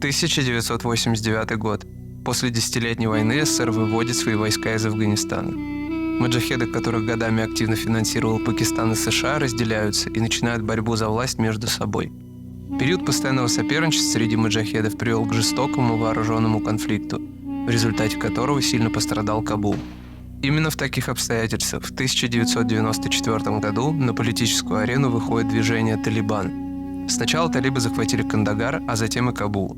1989 год. После десятилетней войны СССР выводит свои войска из Афганистана. Маджахеды, которых годами активно финансировал Пакистан и США, разделяются и начинают борьбу за власть между собой. Период постоянного соперничества среди маджахедов привел к жестокому вооруженному конфликту, в результате которого сильно пострадал Кабул. Именно в таких обстоятельствах в 1994 году на политическую арену выходит движение «Талибан». Сначала талибы захватили Кандагар, а затем и Кабул.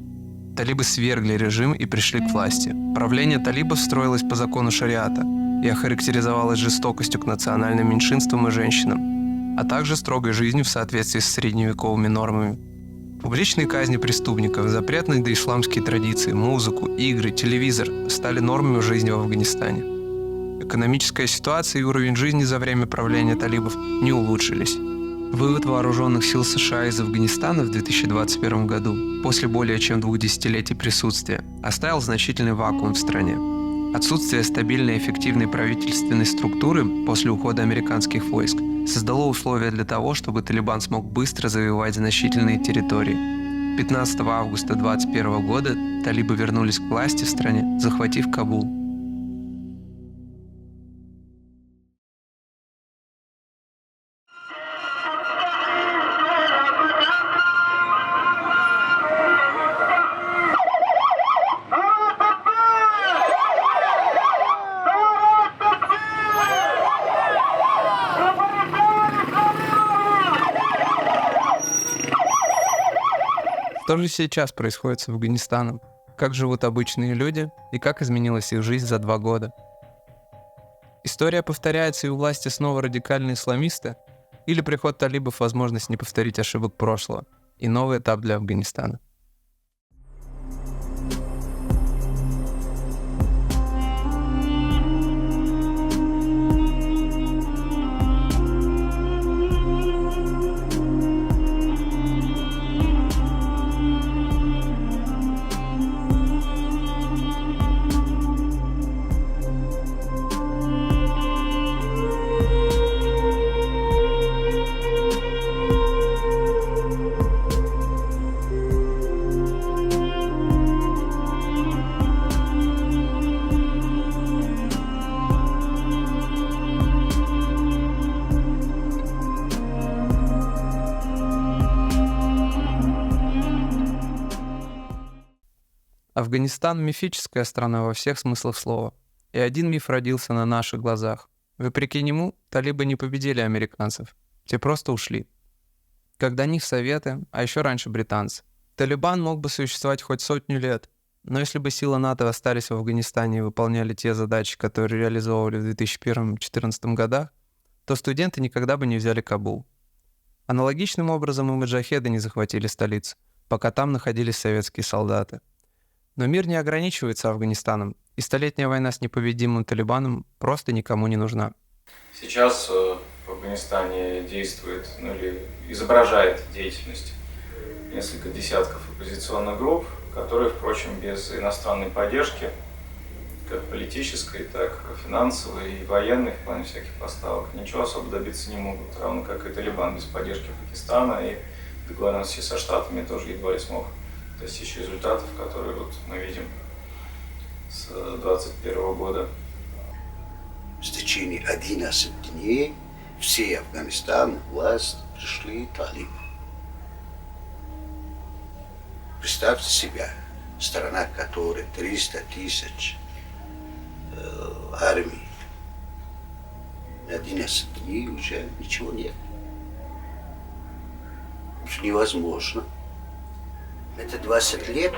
Талибы свергли режим и пришли к власти. Правление талибов строилось по закону шариата и охарактеризовалось жестокостью к национальным меньшинствам и женщинам, а также строгой жизнью в соответствии с средневековыми нормами. Публичные казни преступников, запретные доисламские традиции, музыку, игры, телевизор стали нормами в жизни в Афганистане. Экономическая ситуация и уровень жизни за время правления талибов не улучшились. Вывод вооруженных сил США из Афганистана в 2021 году, после более чем 2 десятилетий присутствия, оставил значительный вакуум в стране. Отсутствие стабильной и эффективной правительственной структуры после ухода американских войск создало условия для того, чтобы Талибан смог быстро завоевать значительные территории. 15 августа 2021 года талибы вернулись к власти в стране, захватив Кабул. Что же сейчас происходит с Афганистаном? Как живут обычные люди и как изменилась их жизнь за 2 года? История повторяется, и у власти снова радикальные исламисты? Или приход талибов — возможность не повторить ошибок прошлого и новый этап для Афганистана? Афганистан — мифическая страна во всех смыслах слова. И один миф родился на наших глазах. Вопреки нему, талибы не победили американцев. Те просто ушли. Как до них Советы, а еще раньше британцы. Талибан мог бы существовать хоть 100 лет, но если бы силы НАТО остались в Афганистане и выполняли те задачи, которые реализовывали в 2001-2014 годах, то студенты никогда бы не взяли Кабул. Аналогичным образом и маджахеды не захватили столицу, пока там находились советские солдаты. Но мир не ограничивается Афганистаном, и столетняя война с непобедимым Талибаном просто никому не нужна. Сейчас в Афганистане действует, или изображает деятельность несколько десятков оппозиционных групп, которые, впрочем, без иностранной поддержки, как политической, так и финансовой и военной, в плане всяких поставок, ничего особо добиться не могут, равно как и Талибан без поддержки Пакистана и договоренности со Штатами тоже едва ли смог достичь результатов, которые вот мы видим с 2021 года. В течение 11 дней всей Афганистан власть пришли талибы. Представьте себе, страна, которой 300 тысяч армии, 11 дней уже ничего нет. Уж невозможно. Это 20 лет,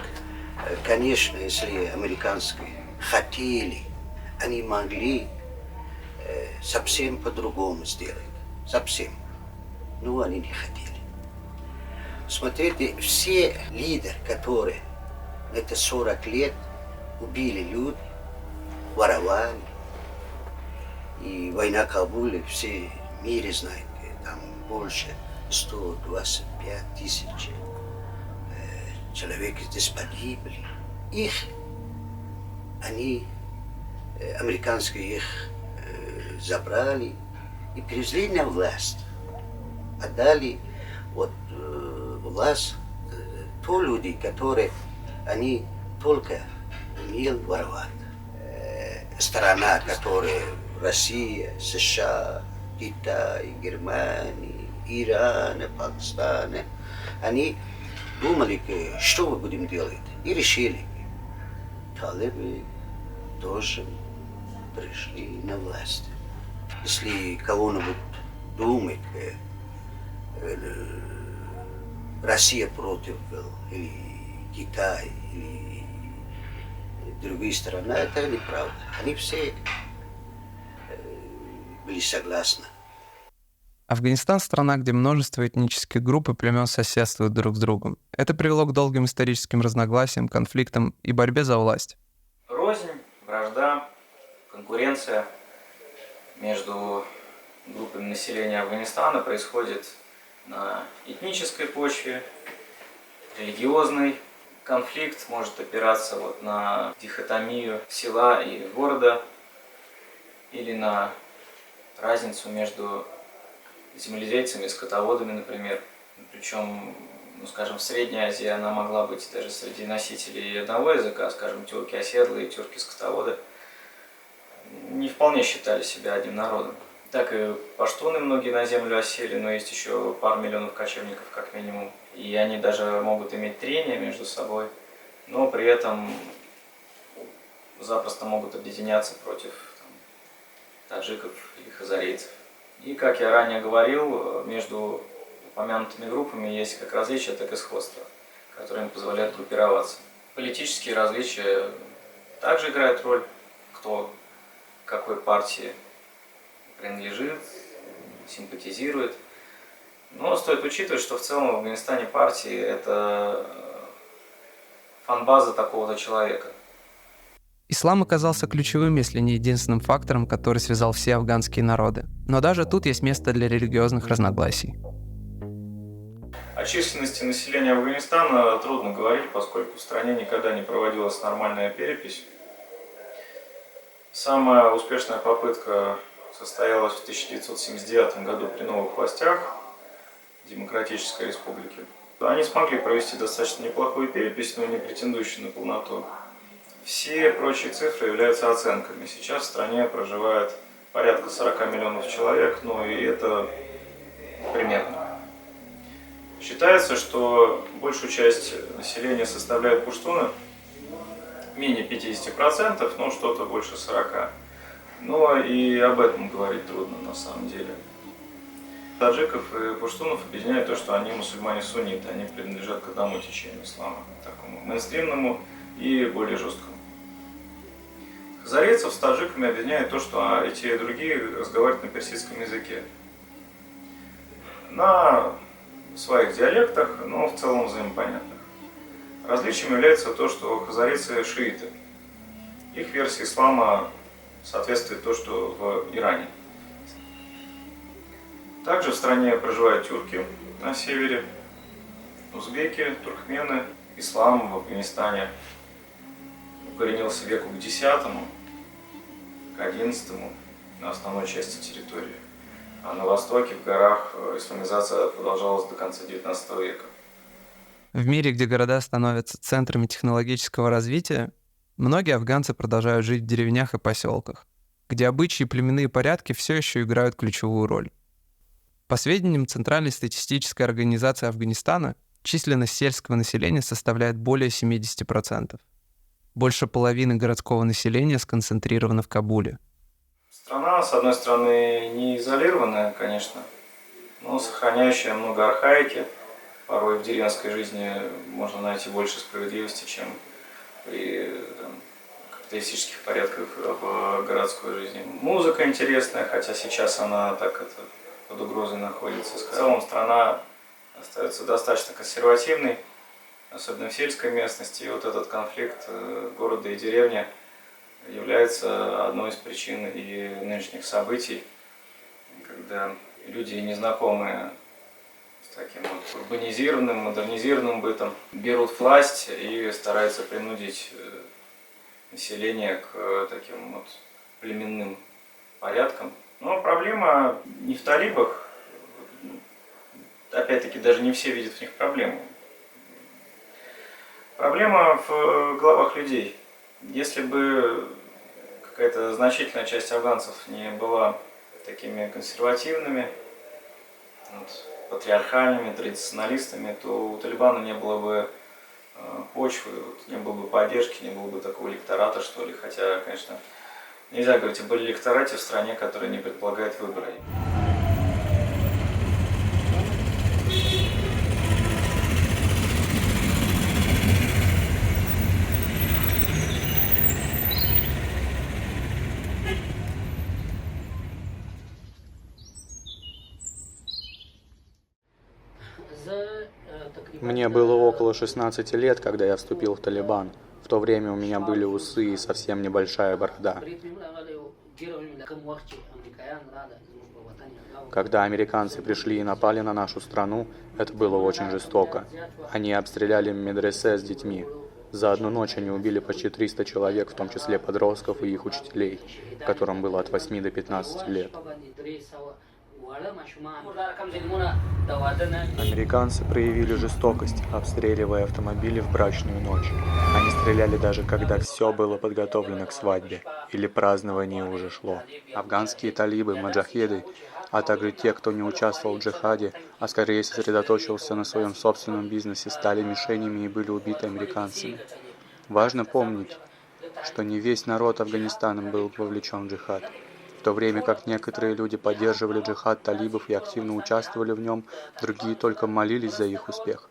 конечно, если американские хотели, они могли совсем по-другому сделать. Совсем. Но они не хотели. Смотрите, все лидеры, которые это 40 лет убили люди, воровали, и война Кабула, все в мире знают, там больше 125 тысяч человек здесь погибли. Американские их забрали и привезли на власть. Отдали власть то люди, которые они только умеют воровать. Страна, которая Россия, США, Китай, Германия, Иран, Пакистан, они думали, что мы будем делать, и решили. Талибы тоже пришли на власть. Если кого-нибудь думает, Россия против или Китай, или другие страны, это неправда. Они все были согласны. Афганистан – страна, где множество этнических групп и племен соседствуют друг с другом. Это привело к долгим историческим разногласиям, конфликтам и борьбе за власть. Рознь, вражда, конкуренция между группами населения Афганистана происходит на этнической почве, религиозный. Конфликт может опираться на дихотомию села и города или на разницу между земледельцами и скотоводами, например. Причем, скажем, в Средней Азии она могла быть даже среди носителей одного языка, скажем, тюрки оседлые, тюрки скотоводы, не вполне считали себя одним народом. Так и паштуны многие на землю осели, но есть еще пару миллионов кочевников как минимум. И они даже могут иметь трения между собой, но при этом запросто могут объединяться против таджиков или хазарейцев. И, как я ранее говорил, между упомянутыми группами есть как различия, так и сходства, которые им позволяют группироваться. Политические различия также играют роль, кто к какой партии принадлежит, симпатизирует. Но стоит учитывать, что в целом в Афганистане партии – это фан-база такого-то человека. Ислам оказался ключевым, если не единственным фактором, который связал все афганские народы. Но даже тут есть место для религиозных разногласий. О численности населения Афганистана трудно говорить, поскольку в стране никогда не проводилась нормальная перепись. Самая успешная попытка состоялась в 1979 году при новых властях Демократической Республики. Они смогли провести достаточно неплохую перепись, но не претендующую на полноту. Все прочие цифры являются оценками. Сейчас в стране проживает порядка 40 миллионов человек, но и это примерно. Считается, что большую часть населения составляют пуштуны, менее 50%, но что-то больше 40%. Но и об этом говорить трудно на самом деле. Таджиков и пуштунов объединяет то, что они мусульмане-сунниты, они принадлежат к одному течению ислама, такому мейнстримному и более жесткому. Хазарейцев с таджиками объединяет то, что эти и другие разговаривают на персидском языке. На своих диалектах, но в целом взаимопонятных. Различием является то, что хазарейцы шииты. Их версия ислама соответствует то, что в Иране. Также в стране проживают тюрки на севере, узбеки, туркмены. Ислам в Афганистане укоренился веку к X, к XI на основной части территории. А на востоке, в горах, исламизация продолжалась до конца XIX века. В мире, где города становятся центрами технологического развития, многие афганцы продолжают жить в деревнях и поселках, где обычаи и племенные порядки все еще играют ключевую роль. По сведениям Центральной статистической организации Афганистана, численность сельского населения составляет более 70%. Больше половины городского населения сконцентрировано в Кабуле. Страна, с одной стороны, не изолированная, конечно, но сохраняющая много архаики. Порой в деревенской жизни можно найти больше справедливости, чем при капиталистических порядках в городской жизни. Музыка интересная, хотя сейчас она под угрозой находится. В целом страна остается достаточно консервативной, особенно в сельской местности. И вот этот конфликт города и деревни является одной из причин и нынешних событий, когда люди, незнакомые с таким урбанизированным, модернизированным бытом, берут власть и стараются принудить население к таким племенным порядкам. Но проблема не в талибах, опять-таки даже не все видят в них проблему. Проблема в головах людей. Если бы какая-то значительная часть афганцев не была такими консервативными, патриархальными, традиционалистами, то у Талибана не было бы почвы, не было бы поддержки, не было бы такого электората, что ли. Хотя, конечно, нельзя говорить об электорате в стране, которая не предполагает выборы. Мне было около 16 лет, когда я вступил в Талибан. В то время у меня были усы и совсем небольшая борода. Когда американцы пришли и напали на нашу страну, это было очень жестоко. Они обстреляли медресе с детьми. За одну ночь они убили почти 300 человек, в том числе подростков и их учителей, которым было от 8 до 15 лет. Американцы проявили жестокость, обстреливая автомобили в брачную ночь. Они стреляли даже когда все было подготовлено к свадьбе или празднование уже шло. Афганские талибы, маджахеды, а также те, кто не участвовал в джихаде, а скорее сосредоточился на своем собственном бизнесе, стали мишенями и были убиты американцами. Важно помнить, что не весь народ Афганистана был вовлечен в джихад. В то время как некоторые люди поддерживали джихад талибов и активно участвовали в нем, другие только молились за их успех.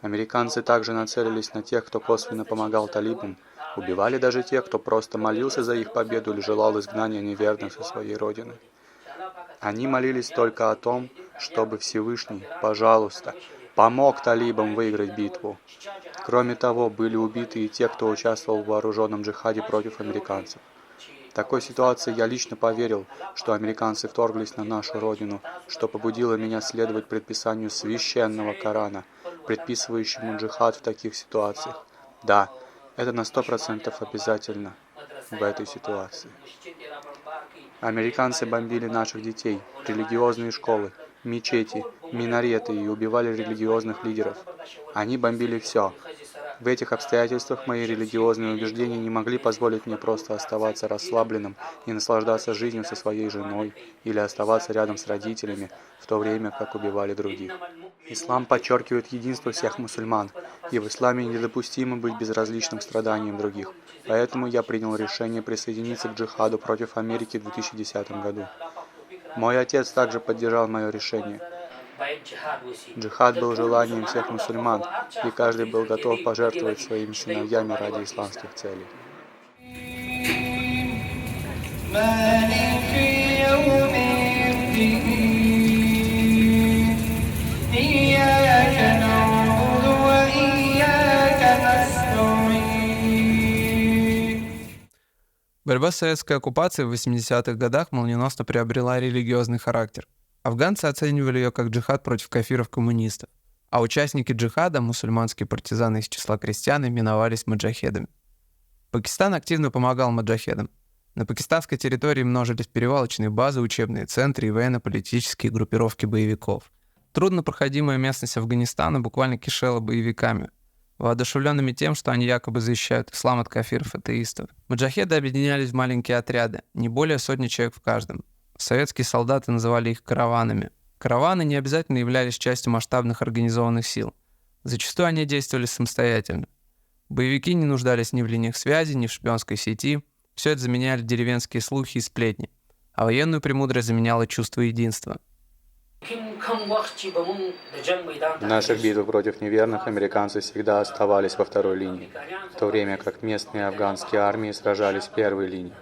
Американцы также нацелились на тех, кто косвенно помогал талибам, убивали даже тех, кто просто молился за их победу или желал изгнания неверных со своей родины. Они молились только о том, чтобы Всевышний, пожалуйста, помог талибам выиграть битву. Кроме того, были убиты и те, кто участвовал в вооруженном джихаде против американцев. В такой ситуации я лично поверил, что американцы вторглись на нашу родину, что побудило меня следовать предписанию священного Корана, предписывающему джихад в таких ситуациях. Да, это на 100% обязательно в этой ситуации. Американцы бомбили наших детей, религиозные школы, мечети, минареты и убивали религиозных лидеров. Они бомбили все. В этих обстоятельствах мои религиозные убеждения не могли позволить мне просто оставаться расслабленным и наслаждаться жизнью со своей женой или оставаться рядом с родителями, в то время как убивали других. Ислам подчеркивает единство всех мусульман, и в исламе недопустимо быть безразличным к страданиям других. Поэтому я принял решение присоединиться к джихаду против Америки в 2010 году. Мой отец также поддержал мое решение. Джихад был желанием всех мусульман, и каждый был готов пожертвовать своими сыновьями ради исламских целей. Борьба с советской оккупацией в 80-х годах молниеносно приобрела религиозный характер. Афганцы оценивали ее как джихад против кафиров-коммунистов, а участники джихада, мусульманские партизаны из числа крестьян, именовались маджахедами. Пакистан активно помогал маджахедам. На пакистанской территории множились перевалочные базы, учебные центры и военно-политические группировки боевиков. Труднопроходимая местность Афганистана буквально кишела боевиками, воодушевленными тем, что они якобы защищают ислам от кафиров-атеистов. Маджахеды объединялись в маленькие отряды, не более сотни человек в каждом. Советские солдаты называли их караванами. Караваны не обязательно являлись частью масштабных организованных сил. Зачастую они действовали самостоятельно. Боевики не нуждались ни в линиях связи, ни в шпионской сети. Все это заменяли деревенские слухи и сплетни. А военную премудрость заменяло чувство единства. В наших битвах против неверных американцы всегда оставались во второй линии, в то время как местные афганские армии сражались в первой линии.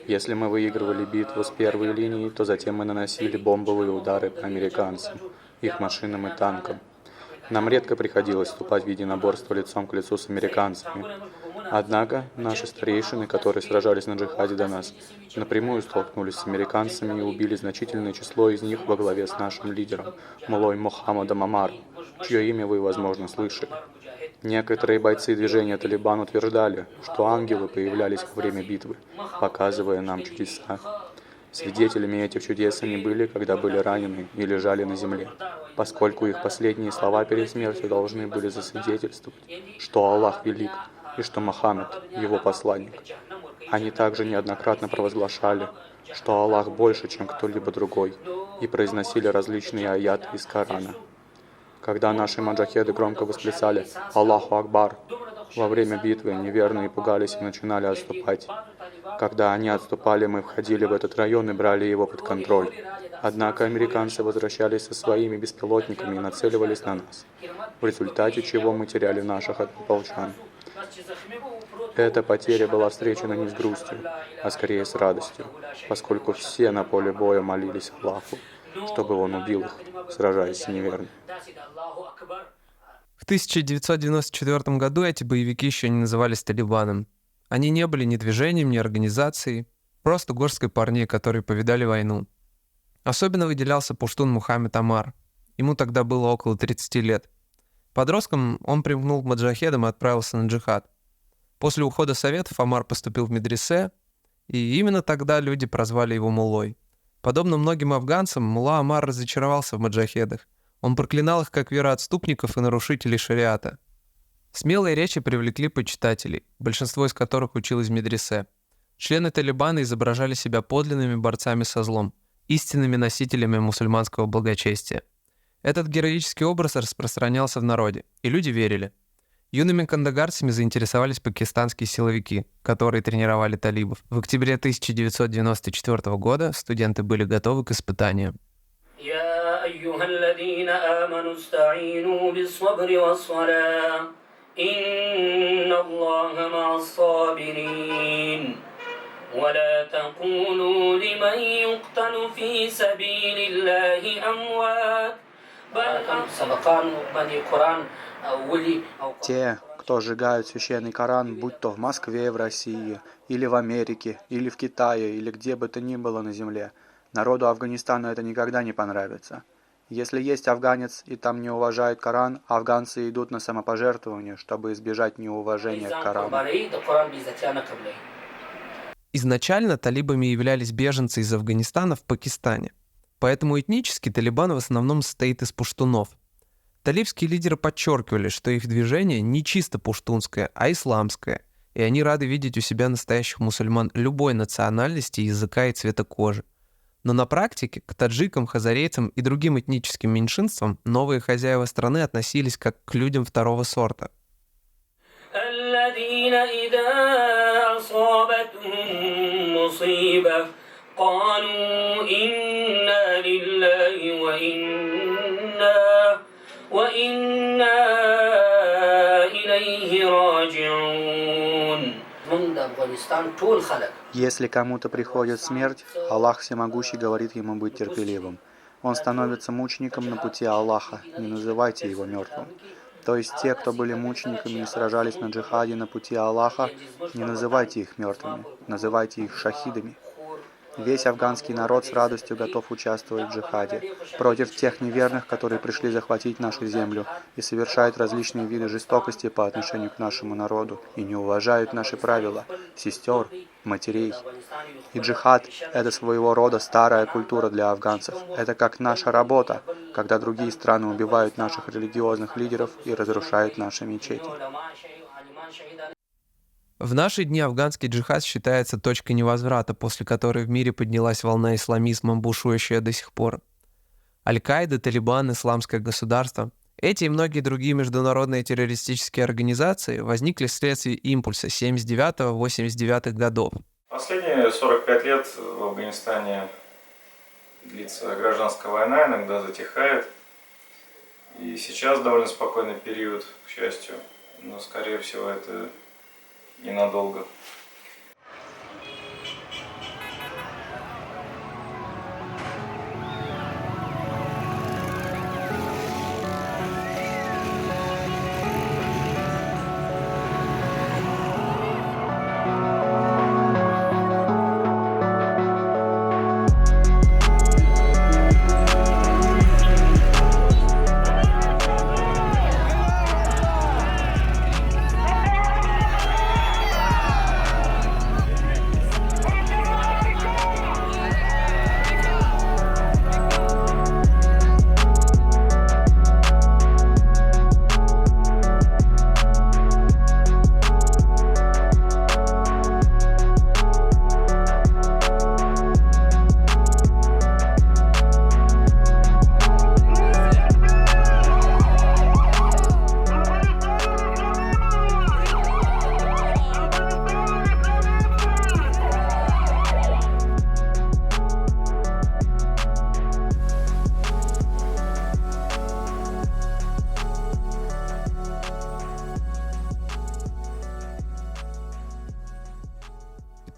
Если мы выигрывали битву с первой линией, то затем мы наносили бомбовые удары по американцам, их машинам и танкам. Нам редко приходилось вступать в единоборство лицом к лицу с американцами. Однако наши старейшины, которые сражались на джихаде до нас, напрямую столкнулись с американцами и убили значительное число из них во главе с нашим лидером, муллой Мухаммадом Омаром, чье имя вы, возможно, слышали. Некоторые бойцы движения Талибан утверждали, что ангелы появлялись во время битвы, показывая нам чудеса. Свидетелями этих чудес они были, когда были ранены и лежали на земле. поскольку их последние слова перед смертью должны были засвидетельствовать, что Аллах велик и что Мухаммед – его посланник. Они также неоднократно провозглашали, что Аллах больше, чем кто-либо другой, и произносили различные аяты из Корана. Когда наши маджахеды громко восклицали «Аллаху Акбар», во время битвы неверные пугались и начинали отступать. Когда они отступали, мы входили в этот район и брали его под контроль. Однако американцы возвращались со своими беспилотниками и нацеливались на нас, в результате чего мы теряли наших однополчан. Эта потеря была встречена не с грустью, а скорее с радостью, поскольку все на поле боя молились Аллаху, чтобы Он убил их, сражаясь с неверными. В 1994 году эти боевики еще не назывались Талибаном. Они не были ни движением, ни организацией, просто горсткой парней, которые повидали войну. Особенно выделялся пуштун Мухаммед Амар. Ему тогда было около 30 лет. Подростком он примкнул к маджахедам и отправился на джихад. После ухода Советов Амар поступил в медресе, и именно тогда люди прозвали его муллой. Подобно многим афганцам, мулла Амар разочаровался в маджахедах. Он проклинал их как вероотступников и нарушителей шариата. Смелые речи привлекли почитателей, большинство из которых училось в медресе. Члены Талибана изображали себя подлинными борцами со злом, истинными носителями мусульманского благочестия. Этот героический образ распространялся в народе, и люди верили. Юными кандагарцами заинтересовались пакистанские силовики, которые тренировали талибов. В октябре 1994 года студенты были готовы к испытаниям. ولا تقولوا لمن يقتل في سبيل الله أموات بل سبقان بني قرآن أولي. Те, кто сжигают священный Коран, будь то в Москве, в России, или в Америке, или в Китае, или где бы то ни было на земле, народу Афганистана это никогда не понравится. Если есть афганец и там не уважают Коран, афганцы идут на самопожертвование, чтобы избежать неуважения к Корану. Изначально талибами являлись беженцы из Афганистана в Пакистане, поэтому этнически Талибан в основном состоит из пуштунов. Талибские лидеры подчеркивали, что их движение не чисто пуштунское, а исламское, и они рады видеть у себя настоящих мусульман любой национальности, языка и цвета кожи. Но на практике к таджикам, хазарейцам и другим этническим меньшинствам новые хозяева страны относились как к людям второго сорта. مصيبة قالوا إنا لله وإنا إليه راجعون. Если кому-то приходит смерть, Аллах Всемогущий говорит ему быть терпеливым. Он становится мучеником на пути Аллаха, не называйте его мертвым. То есть те, кто были мучениками и сражались на джихаде на пути Аллаха, не называйте их мертвыми, называйте их шахидами. Весь афганский народ с радостью готов участвовать в джихаде против тех неверных, которые пришли захватить нашу землю и совершают различные виды жестокости по отношению к нашему народу и не уважают наши правила, сестер, матерей. И джихад – это своего рода старая культура для афганцев. Это как наша работа, когда другие страны убивают наших религиозных лидеров и разрушают наши мечети. В наши дни афганский джихад считается точкой невозврата, после которой в мире поднялась волна исламизма, бушующая до сих пор. Аль-Каида, Талибан, Исламское государство – эти и многие другие международные террористические организации возникли вследствие импульса 79-89 годов. Последние 45 лет в Афганистане длится гражданская война, иногда затихает. И сейчас довольно спокойный период, к счастью, но, скорее всего, это ненадолго.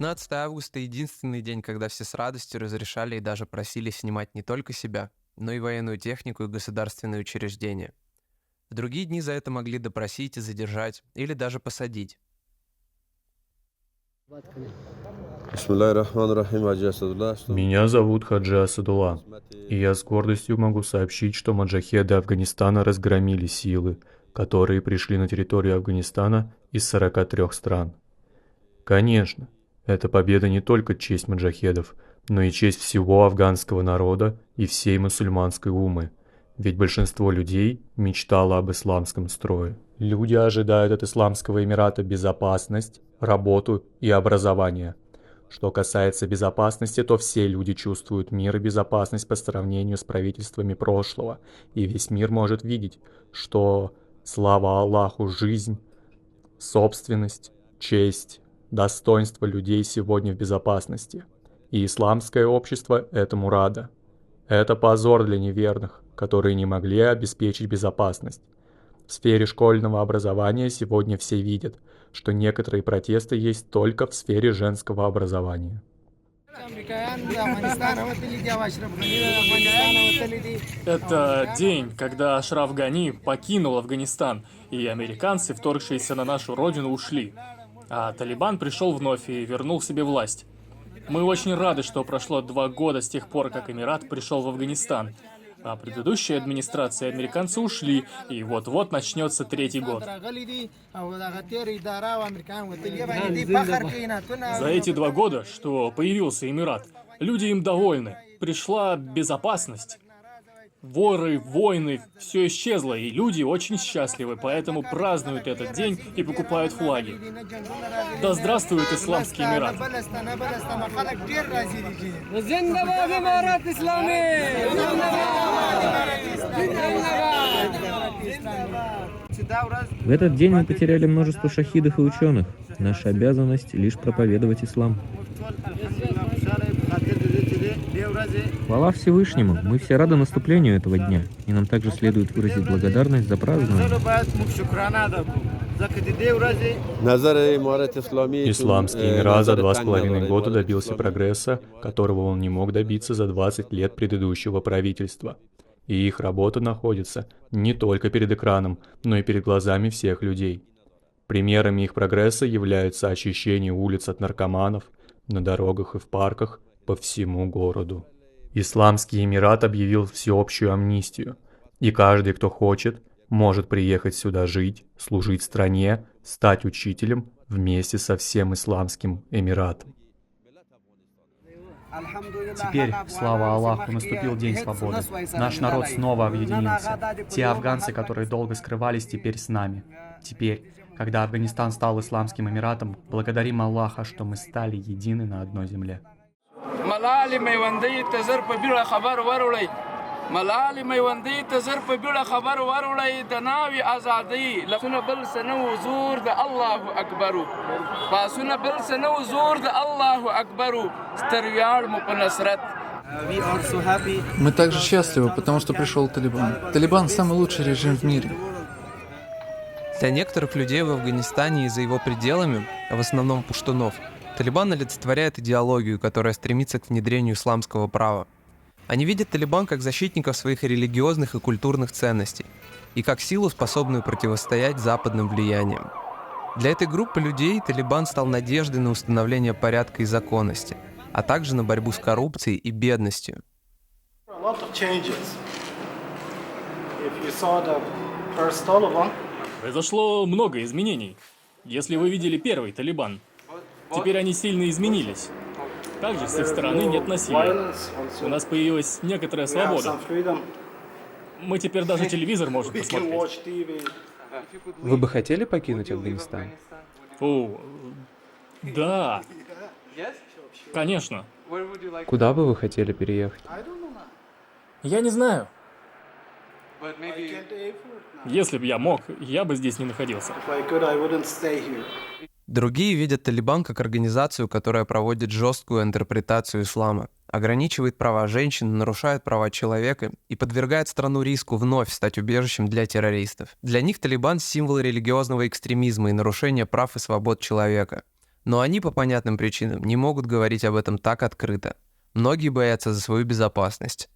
15 августа — единственный день, когда все с радостью разрешали и даже просили снимать не только себя, но и военную технику и государственные учреждения. В другие дни за это могли допросить и задержать, или даже посадить. Меня зовут Хаджи Асадулла, и я с гордостью могу сообщить, что маджахеды Афганистана разгромили силы, которые пришли на территорию Афганистана из 43 стран. Конечно, эта победа не только честь маджахедов, но и честь всего афганского народа и всей мусульманской уммы, ведь большинство людей мечтало об исламском строе. Люди ожидают от Исламского Эмирата безопасность, работу и образование. Что касается безопасности, то все люди чувствуют мир и безопасность по сравнению с правительствами прошлого, и весь мир может видеть, что, слава Аллаху, жизнь, собственность, честь, достоинство людей сегодня в безопасности. И исламское общество этому радо. Это позор для неверных, которые не могли обеспечить безопасность. В сфере школьного образования сегодня все видят, что некоторые протесты есть только в сфере женского образования. Это день, когда Ашраф Гани покинул Афганистан, и американцы, вторгшиеся на нашу родину, ушли. А Талибан пришел вновь и вернул себе власть. Мы очень рады, что прошло 2 года с тех пор, как Эмират пришел в Афганистан. А предыдущая администрация и американцы ушли, и вот-вот начнется 3-й год. За эти 2 года, что появился Эмират, люди им довольны. Пришла безопасность. Воры, войны, все исчезло, и люди очень счастливы, поэтому празднуют этот день и покупают флаги. Да здравствует Исламский Эмират! В этот день мы потеряли множество шахидов и ученых. Наша обязанность лишь проповедовать ислам. Хвала Всевышнему, мы все рады наступлению этого дня, и нам также следует выразить благодарность за празднование. Исламский Эмират за 2,5 года добился прогресса, которого он не мог добиться за 20 лет предыдущего правительства. И их работа находится не только перед экраном, но и перед глазами всех людей. Примерами их прогресса являются очищение улиц от наркоманов на дорогах и в парках по всему городу. Исламский Эмират объявил всеобщую амнистию, и каждый, кто хочет, может приехать сюда жить, служить стране, стать учителем вместе со всем Исламским Эмиратом. Теперь, слава Аллаху, наступил день свободы. Наш народ снова объединился. Те афганцы, которые долго скрывались, теперь с нами. Теперь, когда Афганистан стал Исламским Эмиратом, благодарим Аллаха, что мы стали едины на одной земле. Мы также счастливы, потому что пришел Талибан. Талибан – самый лучший режим в мире. Для некоторых людей в Афганистане и за его пределами, а в основном пуштунов, Талибан олицетворяет идеологию, которая стремится к внедрению исламского права. Они видят Талибан как защитников своих религиозных и культурных ценностей и как силу, способную противостоять западным влияниям. Для этой группы людей Талибан стал надеждой на установление порядка и законности, а также на борьбу с коррупцией и бедностью. Произошло много изменений. Если вы видели первый Талибан, теперь они сильно изменились. Также с их стороны нет насилия. У нас появилась некоторая свобода. Мы теперь даже телевизор можем посмотреть. Вы бы хотели покинуть Афганистан? О, да. Конечно. Куда бы вы хотели переехать? Я не знаю. Если бы я мог, я бы здесь не находился. Другие видят Талибан как организацию, которая проводит жесткую интерпретацию ислама, ограничивает права женщин, нарушает права человека и подвергает страну риску вновь стать убежищем для террористов. Для них Талибан — символ религиозного экстремизма и нарушения прав и свобод человека. Но они по понятным причинам не могут говорить об этом так открыто. Многие боятся за свою безопасность.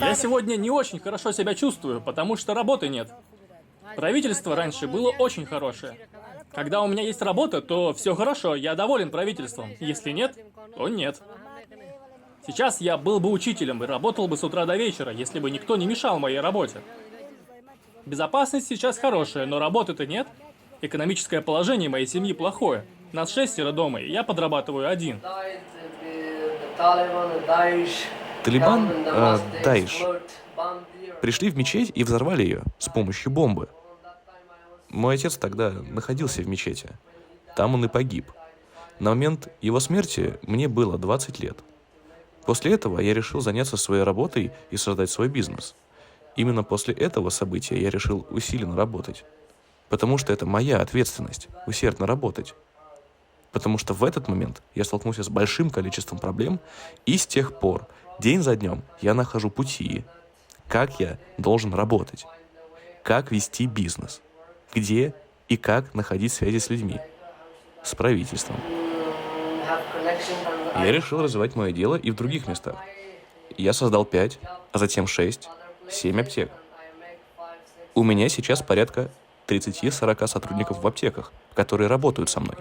Я сегодня не очень хорошо себя чувствую, потому что работы нет. Правительство раньше было очень хорошее. Когда у меня есть работа, то все хорошо, я доволен правительством. Если нет, то нет. Сейчас я был бы учителем и работал бы с утра до вечера, если бы никто не мешал моей работе. Безопасность сейчас хорошая, но работы-то нет. Экономическое положение моей семьи плохое. Нас 6 дома, и я подрабатываю один. Талибан, Даиш, пришли в мечеть и взорвали ее с помощью бомбы. Мой отец тогда находился в мечети. Там он и погиб. На момент его смерти мне было 20 лет. После этого я решил заняться своей работой и создать свой бизнес. Именно после этого события я решил усиленно работать. Потому что это моя ответственность – усердно работать. Потому что в этот момент я столкнулся с большим количеством проблем, и с тех пор, день за днем, я нахожу пути, как я должен работать, как вести бизнес, где и как находить связи с людьми, с правительством. Я решил развивать мое дело и в других местах. Я создал 5, а затем 6, 7 аптек. У меня сейчас порядка 30-40 сотрудников в аптеках, которые работают со мной.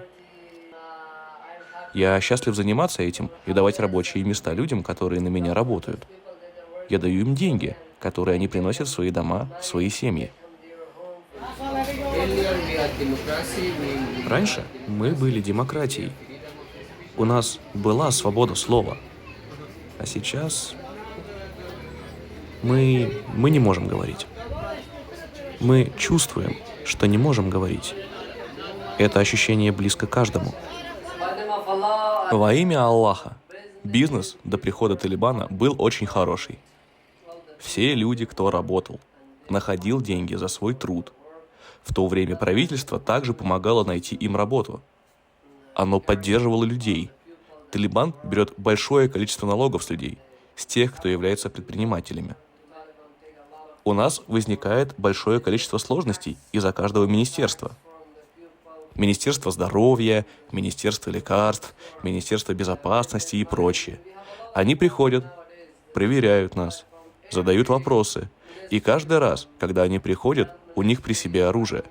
Я счастлив заниматься этим и давать рабочие места людям, которые на меня работают. Я даю им деньги, которые они приносят в свои дома, в свои семьи. Раньше мы были демократией. У нас была свобода слова. А сейчас мы не можем говорить. Мы чувствуем, что не можем говорить. Это ощущение близко каждому. Во имя Аллаха, бизнес до прихода Талибана был очень хороший. Все люди, кто работал, находил деньги за свой труд. В то время правительство также помогало найти им работу. Оно поддерживало людей. Талибан берет большое количество налогов с людей, с тех, кто является предпринимателями. У нас возникает большое количество сложностей из-за каждого министерства. Министерство здоровья, Министерство лекарств, Министерство безопасности и прочее. Они приходят, проверяют нас, задают вопросы. И каждый раз, когда они приходят, у них при себе оружие.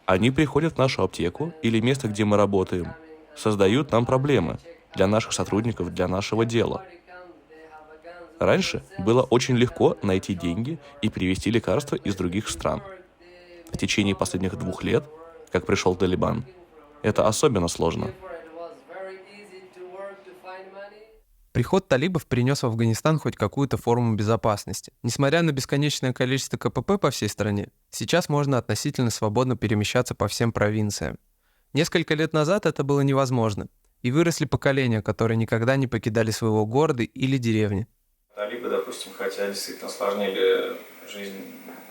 Они приходят в нашу аптеку или место, где мы работаем, создают нам проблемы для наших сотрудников, для нашего дела. Раньше было очень легко найти деньги и привезти лекарства из других стран. В течение последних 2 лет, как пришел Талибан, это особенно сложно. Приход талибов принес в Афганистан хоть какую-то форму безопасности. Несмотря на бесконечное количество КПП по всей стране, сейчас можно относительно свободно перемещаться по всем провинциям. Несколько лет назад это было невозможно, и выросли поколения, которые никогда не покидали своего города или деревни. Талибы, допустим, хотя действительно осложнили жизнь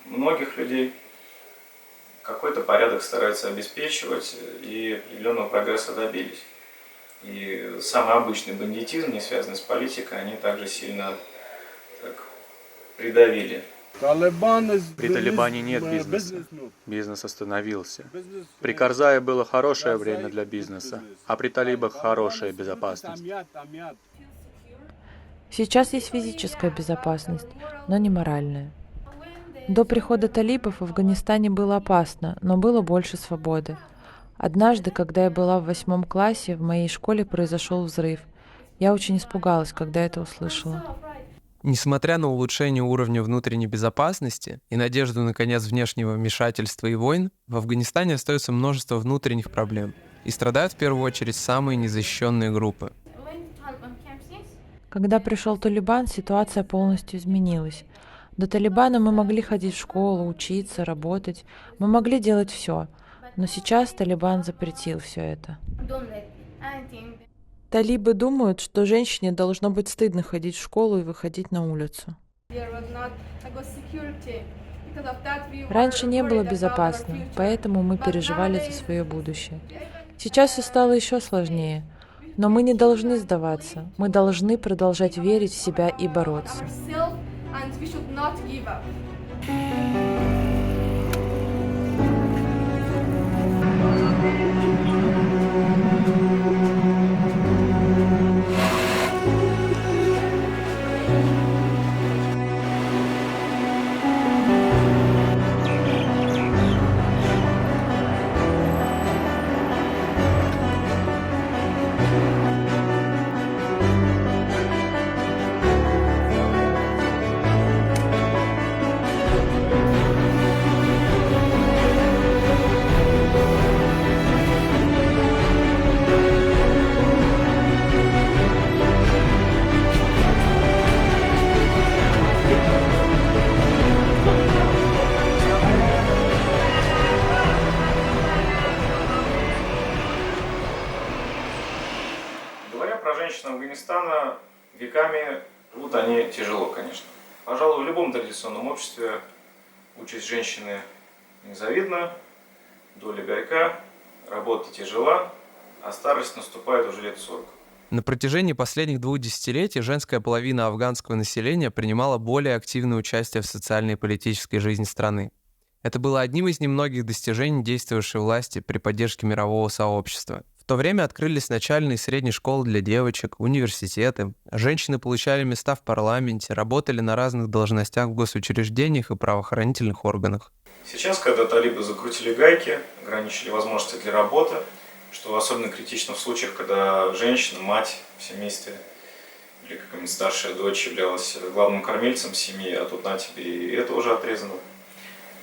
многих людей, какой-то порядок стараются обеспечивать и определенного прогресса добились. И самый обычный бандитизм, не связанный с политикой, они также сильно придавили. При Талибане нет бизнеса. Бизнес остановился. При Карзае было хорошее время для бизнеса, а при талибах хорошая безопасность. Сейчас есть физическая безопасность, но не моральная. До прихода талибов в Афганистане было опасно, но было больше свободы. Однажды, когда я была в 8 классе, в моей школе произошел взрыв. Я очень испугалась, когда это услышала. Несмотря на улучшение уровня внутренней безопасности и надежду на конец внешнего вмешательства и войн, в Афганистане остается множество внутренних проблем. И страдают в первую очередь самые незащищенные группы. Когда пришел Талибан, ситуация полностью изменилась. До Талибана мы могли ходить в школу, учиться, работать. Мы могли делать все. Но сейчас Талибан запретил все это. Талибы думают, что женщине должно быть стыдно ходить в школу и выходить на улицу. Раньше не было безопасно, поэтому мы переживали за свое будущее. Сейчас все стало еще сложнее. Но мы не должны сдаваться. Мы должны продолжать верить в себя и бороться. сами живут они тяжело, конечно. Пожалуй, в любом традиционном обществе участь женщины незавидна, доля горька, работа тяжела, а старость наступает уже лет 40. На протяжении последних 2 десятилетий женская половина афганского населения принимала более активное участие в социальной и политической жизни страны. Это было одним из немногих достижений действовавшей власти при поддержке мирового сообщества. В то время открылись начальные и средние школы для девочек, университеты, женщины получали места в парламенте, работали на разных должностях в госучреждениях и правоохранительных органах. Сейчас, когда талибы закрутили гайки, ограничили возможности для работы, что особенно критично в случаях, когда женщина, мать в семействе или какая-нибудь старшая дочь являлась главным кормильцем семьи, а тут на тебе и это уже отрезано.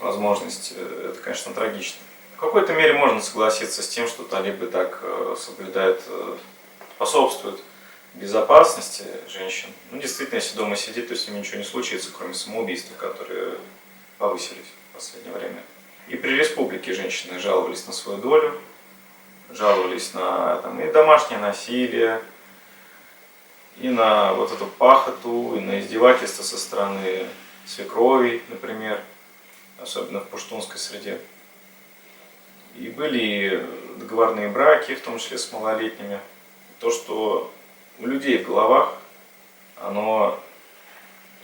Возможность, это, конечно, трагично. В какой-то мере можно согласиться с тем, что талибы так соблюдают, способствуют безопасности женщин. Ну, действительно, если дома сидит, то с ними ничего не случится, кроме самоубийства, которые повысились в последнее время. И при республике женщины жаловались на свою долю, жаловались на и домашнее насилие, и на вот эту пахоту, и на издевательства со стороны свекровей, например, особенно в пуштунской среде. И были договорные браки, в том числе с малолетними. То, что у людей в головах, оно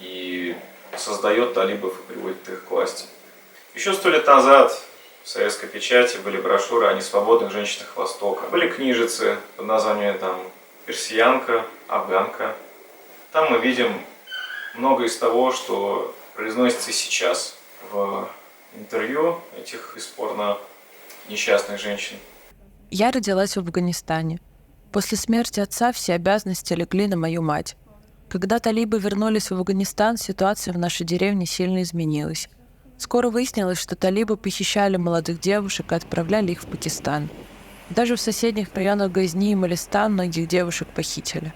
и создает талибов и приводит их к власти. Еще 100 лет назад в советской печати были брошюры о несвободных женщинах Востока. Были книжицы под названием «Персиянка», «Афганка». Там мы видим много из того, что произносится сейчас в интервью этих бесспорно несчастных женщин. Я родилась в Афганистане. После смерти отца все обязанности легли на мою мать. Когда талибы вернулись в Афганистан, ситуация в нашей деревне сильно изменилась. Скоро выяснилось, что талибы похищали молодых девушек и отправляли их в Пакистан. Даже в соседних районах Газни и Малистан многих девушек похитили.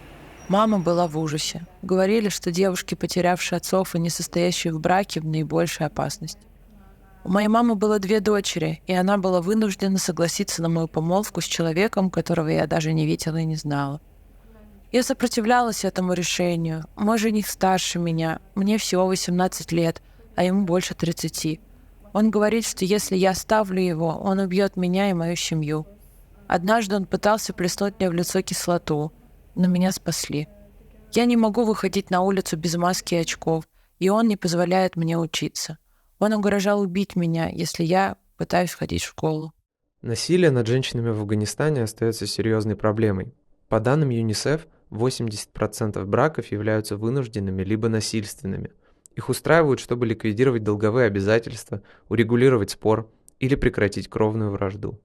Мама была в ужасе. Говорили, что девушки, потерявшие отцов и не состоящие в браке, в наибольшей опасности. У моей мамы было 2 дочери, и она была вынуждена согласиться на мою помолвку с человеком, которого я даже не видела и не знала. Я сопротивлялась этому решению. Мой жених старше меня, мне всего 18 лет, а ему больше 30. Он говорит, что если я оставлю его, он убьет меня и мою семью. Однажды он пытался плеснуть мне в лицо кислоту, но меня спасли. Я не могу выходить на улицу без маски и очков, и он не позволяет мне учиться. Он угрожал убить меня, если я пытаюсь ходить в школу. Насилие над женщинами в Афганистане остается серьезной проблемой. По данным ЮНИСЕФ, 80% браков являются вынужденными либо насильственными. Их устраивают, чтобы ликвидировать долговые обязательства, урегулировать спор или прекратить кровную вражду.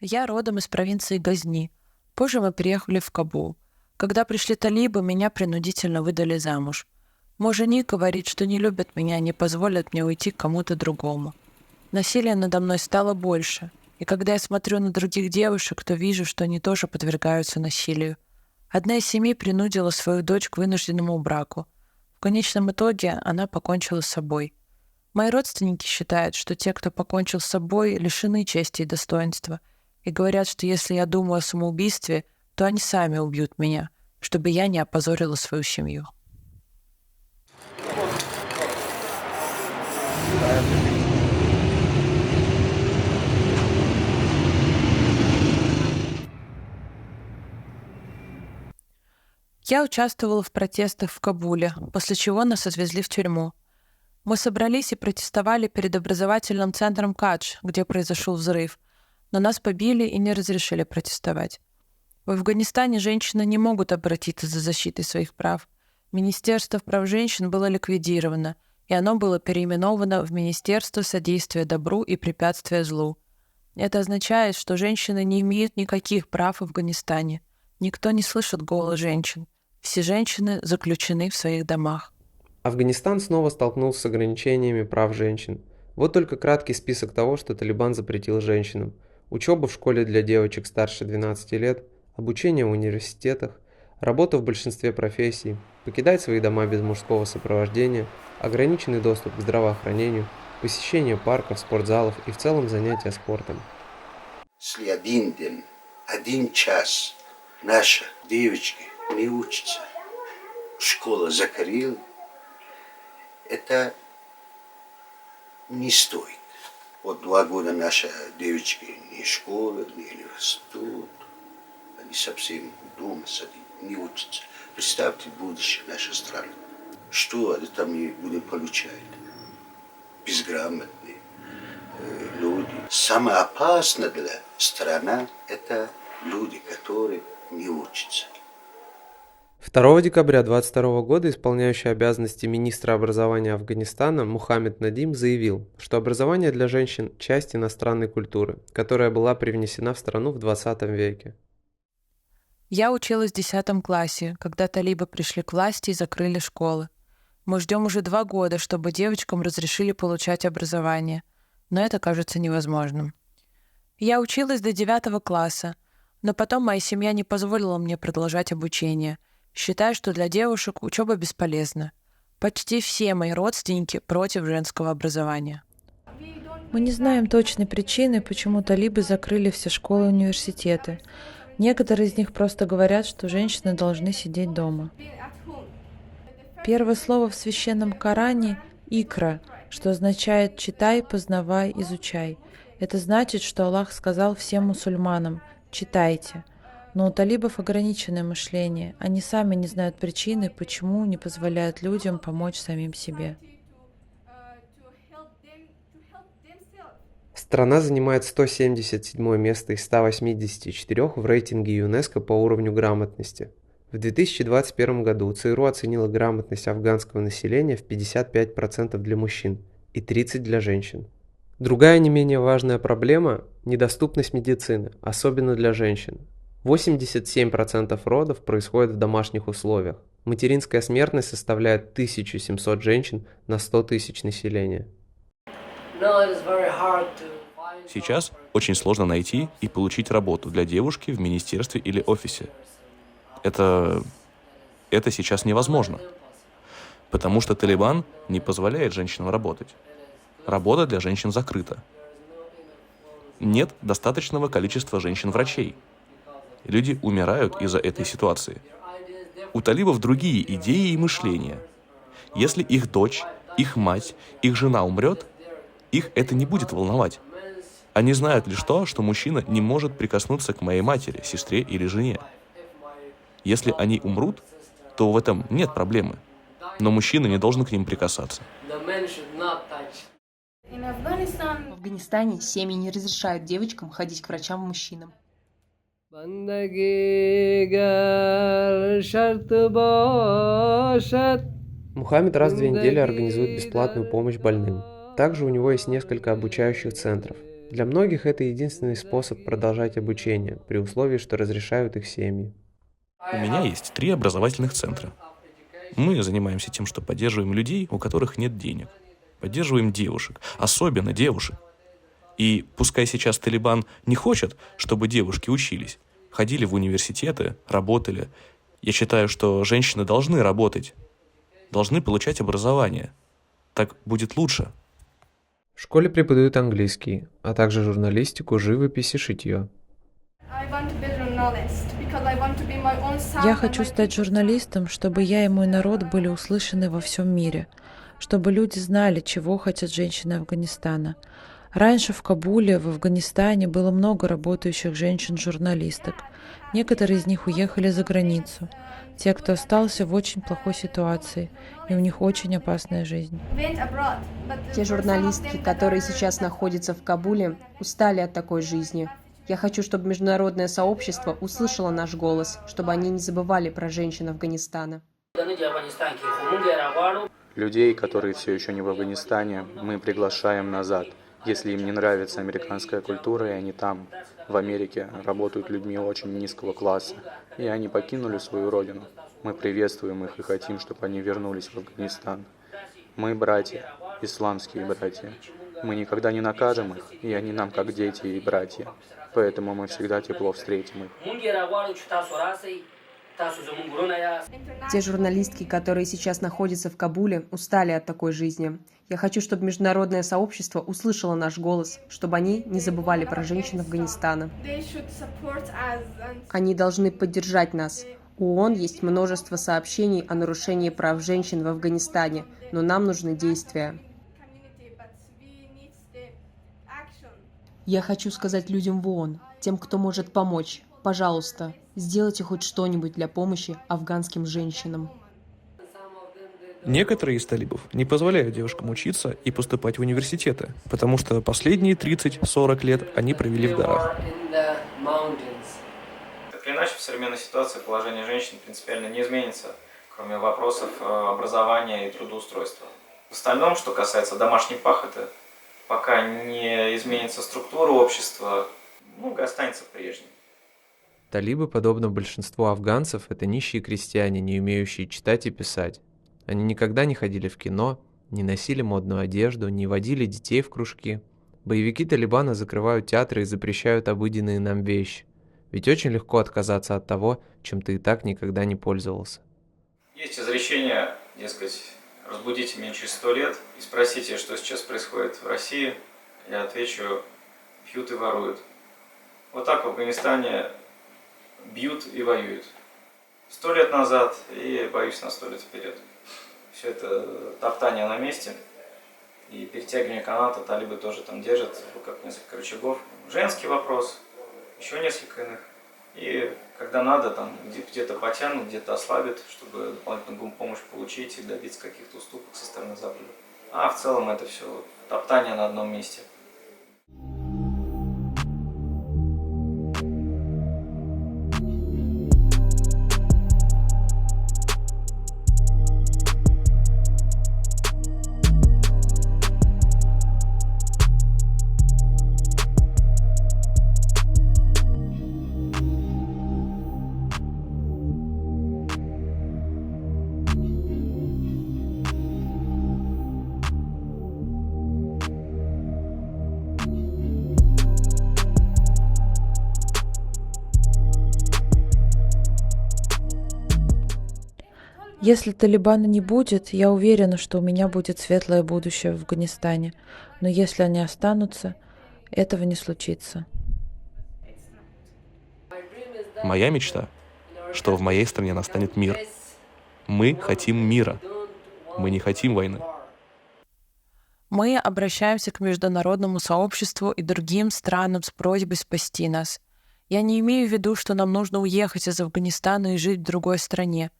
Я родом из провинции Газни. Позже мы приехали в Кабул. Когда пришли талибы, меня принудительно выдали замуж. Мой жених говорит, что не любят меня и не позволят мне уйти к кому-то другому. Насилие надо мной стало больше, и когда я смотрю на других девушек, то вижу, что они тоже подвергаются насилию. Одна из семей принудила свою дочь к вынужденному браку. В конечном итоге она покончила с собой. Мои родственники считают, что те, кто покончил с собой, лишены чести и достоинства, и говорят, что если я думаю о самоубийстве, то они сами убьют меня, чтобы я не опозорила свою семью. Я участвовала в протестах в Кабуле, после чего нас отвезли в тюрьму. Мы собрались и протестовали перед образовательным центром Кадж, где произошел взрыв, но нас побили и не разрешили протестовать. В Афганистане женщины не могут обратиться за защитой своих прав. Министерство прав женщин было ликвидировано, и оно было переименовано в Министерство содействия добру и препятствия злу. Это означает, что женщины не имеют никаких прав в Афганистане. Никто не слышит голос женщин. Все женщины заключены в своих домах. Афганистан снова столкнулся с ограничениями прав женщин. Вот только краткий список того, что Талибан запретил женщинам. Учеба в школе для девочек старше 12 лет, обучение в университетах, работа в большинстве профессий, покидать свои дома без мужского сопровождения, ограниченный доступ к здравоохранению, посещение парков, спортзалов и в целом занятия спортом. Если 1 день, 1 час наши девочки не учатся, школу закрыл, это не стоит. Вот 2 года наши девочки ни школы, ни университет, они совсем дома сидят, не учатся. Представьте будущее нашей страны. Что это мы будем получать? Безграмотные люди. Самое опасное для страны – это люди, которые не учатся. 2 декабря 2022 года исполняющий обязанности министра образования Афганистана Мухаммед Надим заявил, что образование для женщин – часть иностранной культуры, которая была привнесена в страну в 20 веке. Я училась в 10 классе, когда талибы пришли к власти и закрыли школы. Мы ждем уже 2 года, чтобы девочкам разрешили получать образование, но это кажется невозможным. Я училась до 9 класса, но потом моя семья не позволила мне продолжать обучение, считая, что для девушек учеба бесполезна. Почти все мои родственники против женского образования. Мы не знаем точной причины, почему талибы закрыли все школы и университеты. Некоторые из них просто говорят, что женщины должны сидеть дома. Первое слово в священном Коране – «икра», что означает «читай, познавай, изучай». Это значит, что Аллах сказал всем мусульманам «читайте». Но у талибов ограниченное мышление. Они сами не знают причины, почему не позволяют людям помочь самим себе. Страна занимает 177 место из 184 в рейтинге ЮНЕСКО по уровню грамотности. В 2021 году ЦРУ оценила грамотность афганского населения в 55% для мужчин и 30% для женщин. Другая не менее важная проблема – недоступность медицины, особенно для женщин. 87% родов происходит в домашних условиях. Материнская смертность составляет 1700 женщин на 100 тысяч населения. Сейчас очень сложно найти и получить работу для девушки в министерстве или офисе. Это сейчас невозможно, потому что Талибан не позволяет женщинам работать. Работа для женщин закрыта. Нет достаточного количества женщин-врачей. Люди умирают из-за этой ситуации. У талибов другие идеи и мышления. Если их дочь, их мать, их жена умрет, их это не будет волновать. Они знают лишь то, что мужчина не может прикоснуться к моей матери, сестре или жене. Если они умрут, то в этом нет проблемы. Но мужчина не должен к ним прикасаться. В Афганистане семьи не разрешают девочкам ходить к врачам-мужчинам. Мухаммед раз в 2 недели организует бесплатную помощь больным. Также у него есть несколько обучающих центров. Для многих это единственный способ продолжать обучение, при условии, что разрешают их семьи. У меня есть 3 образовательных центра. Мы занимаемся тем, что поддерживаем людей, у которых нет денег. Поддерживаем девушек, особенно девушек. И пускай сейчас Талибан не хочет, чтобы девушки учились, ходили в университеты, работали. Я считаю, что женщины должны работать, должны получать образование. Так будет лучше. В школе преподают английский, а также журналистику, живопись и шитье. Я хочу стать журналистом, чтобы я и мой народ были услышаны во всем мире, чтобы люди знали, чего хотят женщины Афганистана. Раньше в Кабуле, в Афганистане было много работающих женщин-журналисток. Некоторые из них уехали за границу. Те, кто остался в очень плохой ситуации, и у них очень опасная жизнь. Те журналистки, которые сейчас находятся в Кабуле, устали от такой жизни. Я хочу, чтобы международное сообщество услышало наш голос, чтобы они не забывали про женщин Афганистана. Людей, которые все еще не в Афганистане, мы приглашаем назад. Если им не нравится американская культура, и они там, в Америке, работают людьми очень низкого класса, и они покинули свою родину, мы приветствуем их и хотим, чтобы они вернулись в Афганистан. Мы братья, исламские братья. Мы никогда не накажем их, и они нам как дети и братья. Поэтому мы всегда тепло встретим их. Те журналистки, которые сейчас находятся в Кабуле, устали от такой жизни. Я хочу, чтобы международное сообщество услышало наш голос, чтобы они не забывали про женщин Афганистана. Они должны поддержать нас. У ООН есть множество сообщений о нарушении прав женщин в Афганистане, но нам нужны действия. Я хочу сказать людям в ООН, тем, кто может помочь, пожалуйста, сделайте хоть что-нибудь для помощи афганским женщинам. Некоторые из талибов не позволяют девушкам учиться и поступать в университеты, потому что последние 30-40 лет они провели в горах. Так или иначе, в современной ситуации положение женщин принципиально не изменится, кроме вопросов образования и трудоустройства. В остальном, что касается домашней пахоты, пока не изменится структура общества, многое останется прежним. Талибы, подобно большинству афганцев, это нищие крестьяне, не умеющие читать и писать. Они никогда не ходили в кино, не носили модную одежду, не водили детей в кружки. Боевики Талибана закрывают театры и запрещают обыденные нам вещи. Ведь очень легко отказаться от того, чем ты и так никогда не пользовался. Есть изречение, дескать, разбудите меня через 100 лет и спросите, что сейчас происходит в России. Я отвечу, пьют и воруют. Вот так в Афганистане бьют и воюют. 100 лет назад и, боюсь, на 100 лет вперед. Все это топтание на месте и перетягивание каната талибы тоже там держат, в руках несколько рычагов. Женский вопрос, еще несколько иных. И когда надо, там где-то потянут, где-то ослабят, чтобы дополнительную помощь получить и добиться каких-то уступок со стороны Запада. А в целом это все топтание на одном месте. Если Талибана не будет, я уверена, что у меня будет светлое будущее в Афганистане. Но если они останутся, этого не случится. Моя мечта, что в моей стране настанет мир. Мы хотим мира. Мы не хотим войны. Мы обращаемся к международному сообществу и другим странам с просьбой спасти нас. Я не имею в виду, что нам нужно уехать из Афганистана и жить в другой стране.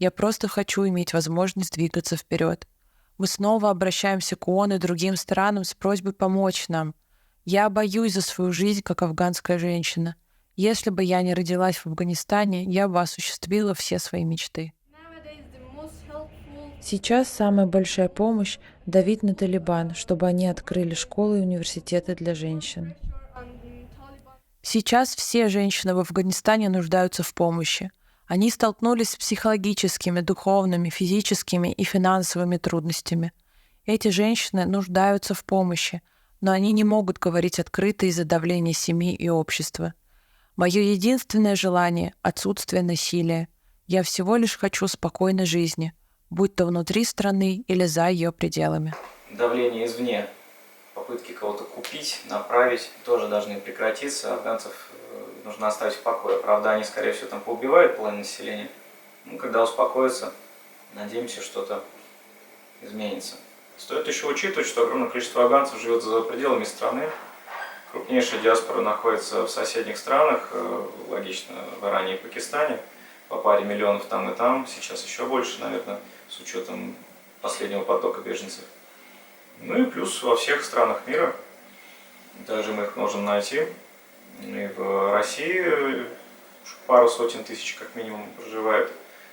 Я просто хочу иметь возможность двигаться вперед. Мы снова обращаемся к ООН и другим странам с просьбой помочь нам. Я боюсь за свою жизнь, как афганская женщина. Если бы я не родилась в Афганистане, я бы осуществила все свои мечты. Сейчас самая большая помощь — давить на Талибан, чтобы они открыли школы и университеты для женщин. Сейчас все женщины в Афганистане нуждаются в помощи. Они столкнулись с психологическими, духовными, физическими и финансовыми трудностями. Эти женщины нуждаются в помощи, но они не могут говорить открыто из-за давления семьи и общества. Мое единственное желание — отсутствие насилия. Я всего лишь хочу спокойной жизни, будь то внутри страны или за ее пределами. Давление извне, попытки кого-то купить, направить тоже должны прекратиться. Афганцев нужно оставить в покое. Правда, они, скорее всего, там поубивают половину населения. Когда успокоятся, надеемся, что-то изменится. Стоит еще учитывать, что огромное количество афганцев живет за пределами страны. Крупнейшая диаспора находится в соседних странах, логично, в Иране и Пакистане. По паре миллионов там и там, сейчас еще больше, наверное, с учетом последнего потока беженцев. Ну и плюс во всех странах мира. Также мы их можем найти. И в России пару сотен тысяч как минимум проживает.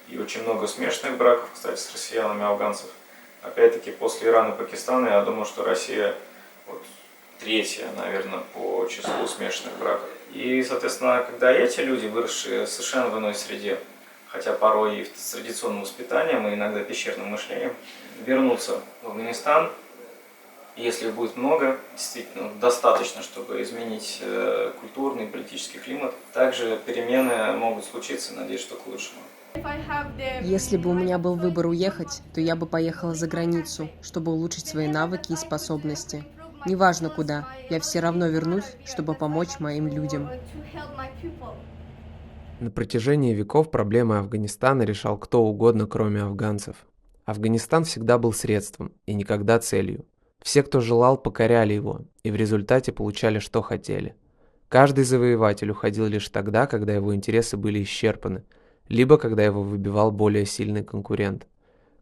И очень много смешанных браков, кстати, с россиянами и афганцев. Опять-таки, после Ирана и Пакистана, я думаю, что Россия третья, наверное, по числу смешанных браков. И, соответственно, когда эти люди, выросшие совершенно в иной среде, хотя порой и с традиционным воспитанием, и иногда пещерным мышлением, вернутся в Афганистан, если их будет много, действительно достаточно, чтобы изменить культурный и политический климат, также перемены могут случиться, надеюсь, что к лучшему. Если бы у меня был выбор уехать, то я бы поехала за границу, чтобы улучшить свои навыки и способности. Неважно куда, я все равно вернусь, чтобы помочь моим людям. На протяжении веков проблемы Афганистана решал кто угодно, кроме афганцев. Афганистан всегда был средством и никогда целью. Все, кто желал, покоряли его, и в результате получали, что хотели. Каждый завоеватель уходил лишь тогда, когда его интересы были исчерпаны, либо когда его выбивал более сильный конкурент.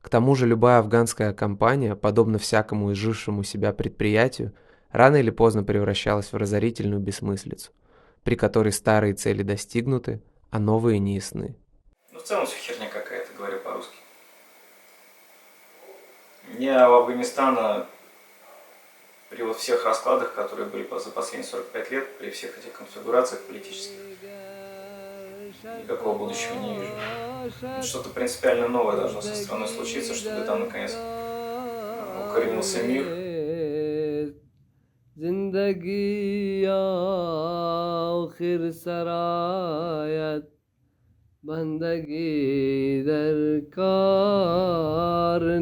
К тому же любая афганская компания, подобно всякому изжившему себя предприятию, рано или поздно превращалась в разорительную бессмыслицу, при которой старые цели достигнуты, а новые не ясны. Ну, в целом все херня какая-то, говорю по-русски. Мне в Афганистана при вот всех раскладах, которые были за последние 45 лет, при всех этих конфигурациях политических, никакого будущего не вижу. Что-то принципиально новое должно со страной случиться, чтобы там наконец укоренился мир. بندگی در کار